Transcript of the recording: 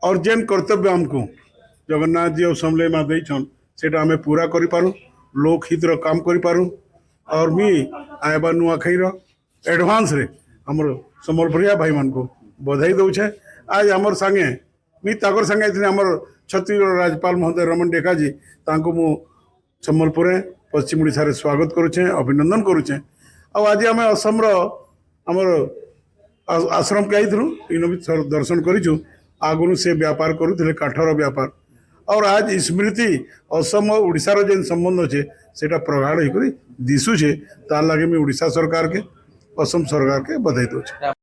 और जेन कर्तव्य आमको जगन्नाथ जी और समले माँ देछन सेटा हमें पूरा करि पारू, लोक हितर काम करि पारू। और मी आयबा नुआखाईर एडवांस रे हमर संबलपुरिया भाई मान को बधाई दौछे। आज हमर संगे मी ताकर संगे आइथिनि हमर छत्तीसगढ़ राज्यपाल महोदय रमन डेका जी तांको मु संबलपुर पश्चिम ओडिशा रे स्वागत करुछे, अभिनंदन करुछे। आज आम असम हमर आश्रम के आइलु इन भी दर्शन करूँ। आगुन से व्यापार करुले काठर व्यापार और आज स्मृति असम और ओडिशार जेन संबंध अच्छे सेटा प्रगाढ़ होकर दिशुचे तार लगे मैं ओडिशा सरकार के असम सरकार के बधाई दूचे।